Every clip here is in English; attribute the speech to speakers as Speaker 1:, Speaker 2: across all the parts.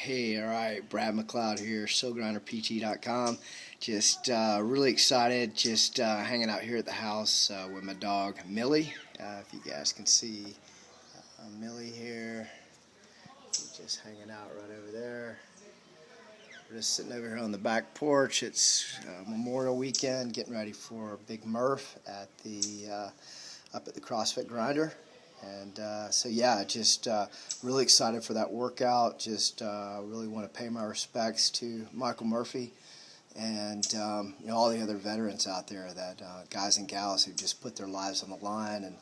Speaker 1: Hey, all right, Brad McLeod here, SoulGrinderPT.com. Just really excited, just hanging out here at the house with my dog, Millie. If you guys can see Millie here, just hanging out right over there. We're just sitting over here on the back porch. It's Memorial Weekend, getting ready for Big Murph at the up at the CrossFit Grinder. And so yeah, just really excited for that workout. Just really want to pay my respects to Michael Murphy and all the other veterans out there, that guys and gals who just put their lives on the line and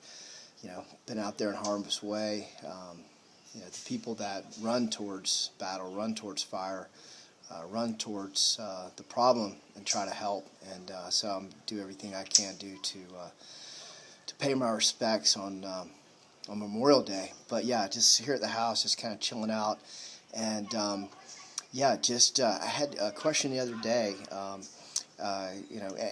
Speaker 1: been out there in harm's way. The people that run towards battle, run towards fire, run towards the problem and try to help. And so I'm do everything I can do to pay my respects on Memorial Day. But yeah, just here at the house, just kind of chilling out. And yeah, just I had a question the other day.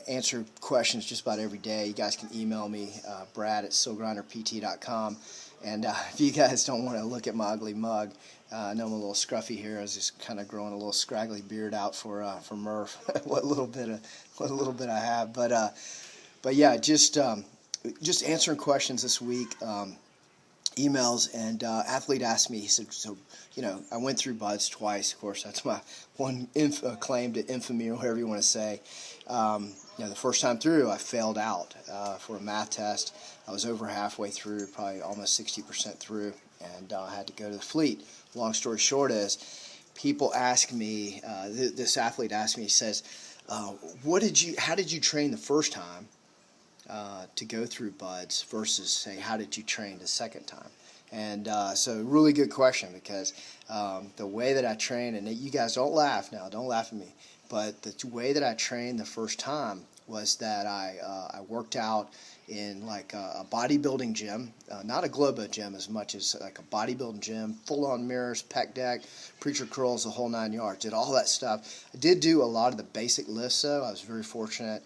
Speaker 1: Answer questions just about every day. You guys can email me, Brad at SoulGrinderPT.com. And if you guys don't want to look at my ugly mug, I know I'm a little scruffy here. I was just kind of growing a little scraggly beard out for Murph. what little bit I have. But yeah, just answering questions this week. Emails, and athlete asked me, he said, so I went through BUD/S twice. Of course, that's my one claim to infamy, or whatever you want to say. The first time through, I failed out for a math test. I was over halfway through, probably almost 60% through, and I had to go to the fleet. Long story short is, people ask me, this athlete asked me, he says, how did you train the first time to go through BUD/S versus, say, how did you train the second time? And so really good question, because the way that I train, and you guys don't laugh now, don't laugh at me, but the way that I trained the first time was that I worked out in like a bodybuilding gym, not a Globo gym as much as like a bodybuilding gym, full-on mirrors, pec deck, preacher curls, the whole 9 yards. Did all that stuff. I did do a lot of the basic lifts, though. I was very fortunate.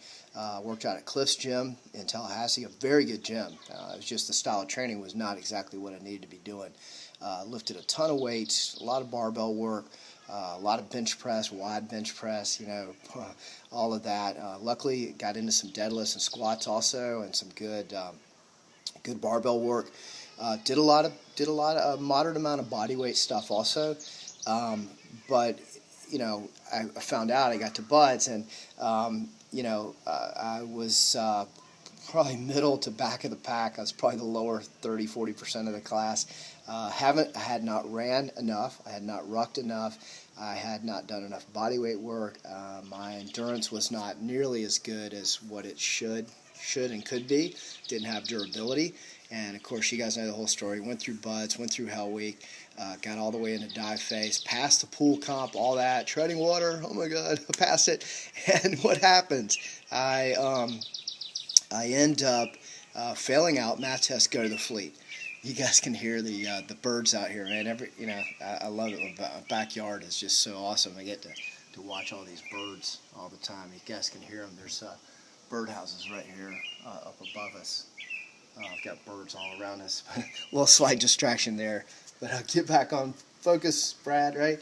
Speaker 1: Worked out at Cliff's Gym in Tallahassee, a very good gym. It was just the style of training was not exactly what I needed to be doing. Lifted a ton of weights, a lot of barbell work, a lot of bench press, wide bench press, all of that. Luckily, got into some deadlifts and squats also, and some good barbell work. Did a lot of moderate amount of body weight stuff also. But I found out, I got to BUD/S, and I was probably middle to back of the pack. I was probably the lower 30-40% of the class. I had not ran enough. I had not rucked enough. I had not done enough body weight work. My endurance was not nearly as good as what it should and could be. Didn't have durability. And of course, you guys know the whole story. Went through BUD/S, went through Hell Week, got all the way into dive phase, passed the pool comp, all that, treading water. Oh my God, I passed it. And what happens? I end up failing out math test, go to the fleet. You guys can hear the birds out here, man. I love it. My backyard is just so awesome. I get to watch all these birds all the time. You guys can hear them. There's birdhouses right here up above us. I've got birds all around us. A little slight distraction there. But I'll get back on focus, Brad, right?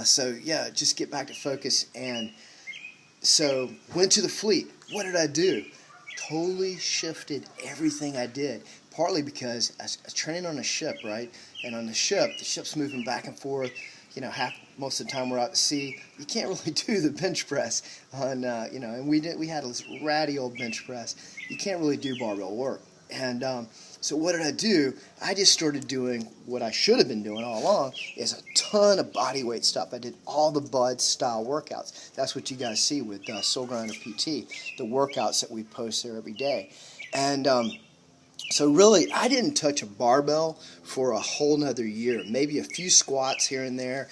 Speaker 1: So, yeah, just get back to focus. And so went to the fleet. What did I do? Totally shifted everything I did. Partly because I was training on a ship, right? And on the ship's moving back and forth. Most of the time we're out at sea. You can't really do the bench press on, and we had this ratty old bench press. You can't really do barbell work. And so what did I do? I just started doing what I should have been doing all along, is a ton of body weight stuff. I did all the BUD/S style workouts. That's what you guys see with Soul Grinder PT, the workouts that we post there every day. And so really, I didn't touch a barbell for a whole nother year. Maybe a few squats here and there.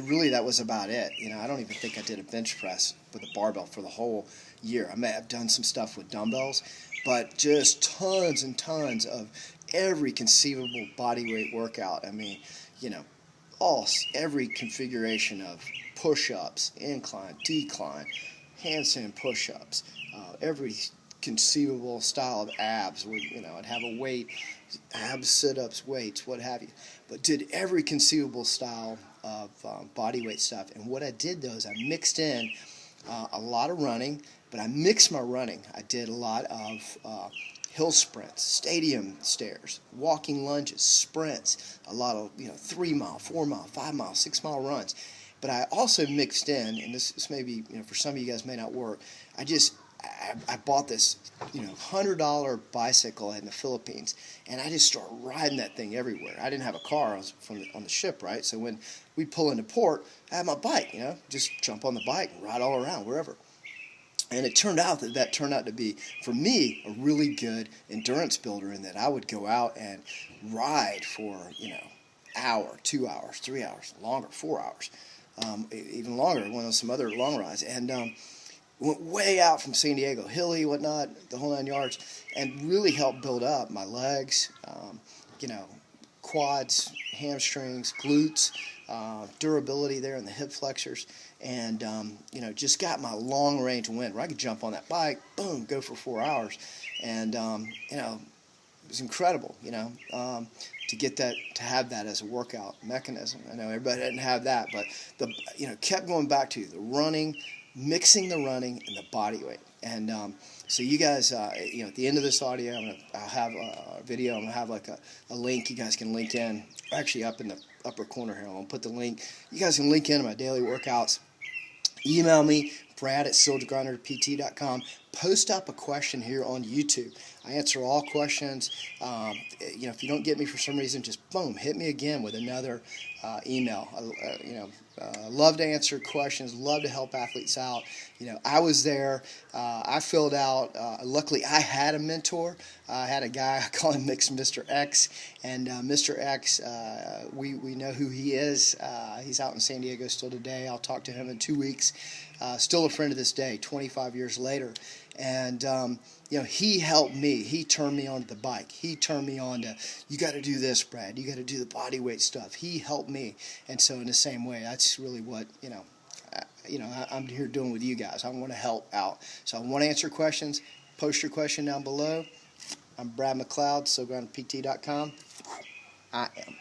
Speaker 1: Really, that was about it. I don't even think I did a bench press with a barbell for the whole year. I may have done some stuff with dumbbells, but just tons and tons of every conceivable body weight workout. I mean, every configuration of push-ups, incline, decline, handstand push-ups, every conceivable style of abs. I'd have a weight, abs, sit-ups, weights, what have you. But did every conceivable style of body weight stuff. And what I did though is I mixed in a lot of running, but I mixed my running. I did a lot of hill sprints, stadium stairs, walking lunges, sprints, a lot of 3 mile, 4 mile, 5 mile, 6 mile runs. But I also mixed in, and this may be for some of you guys may not work. I bought this $100 bicycle in the Philippines, and I just started riding that thing everywhere. I didn't have a car. I was on the ship, right? So when we pull into port, I had my bike. Just jump on the bike and ride all around wherever. And it turned out that turned out to be, for me, a really good endurance builder, in that I would go out and ride for, hour, 2 hours, 3 hours, longer, 4 hours, even longer, one of some other long rides. And went way out from San Diego, hilly, whatnot, the whole 9 yards, and really helped build up my legs, quads, hamstrings, glutes, durability there in the hip flexors, and just got my long range wind where I could jump on that bike, boom, go for 4 hours, and it was incredible, to get that, to have that as a workout mechanism. I know everybody didn't have that, but kept going back to the running, mixing the running and the body weight. And so you guys, at the end of this audio, I'll have a video. I'm gonna have like a link you guys can link in. Actually, up in the upper corner here, I'm gonna put the link. You guys can link in my daily workouts. Email me, brad@soldier-grinder-pt.com. Post up a question here on YouTube. I answer all questions. If you don't get me for some reason, just boom, hit me again with another email. Love to answer questions. Love to help athletes out. I was there. I filled out. Luckily, I had a mentor. I had a guy. I call him Mr. X. And Mr. X, we know who he is. He's out in San Diego still today. I'll talk to him in 2 weeks. Still a friend to this day, 25 years later. And he helped me. He turned me onto the bike. He turned me on to, you got to do this, Brad. You got to do the body weight stuff. He helped me. And so in the same way, that's really what, I'm here doing with you guys. I want to help out. So I want to answer questions. Post your question down below. I'm Brad McLeod, SoGrindPT.com. I am.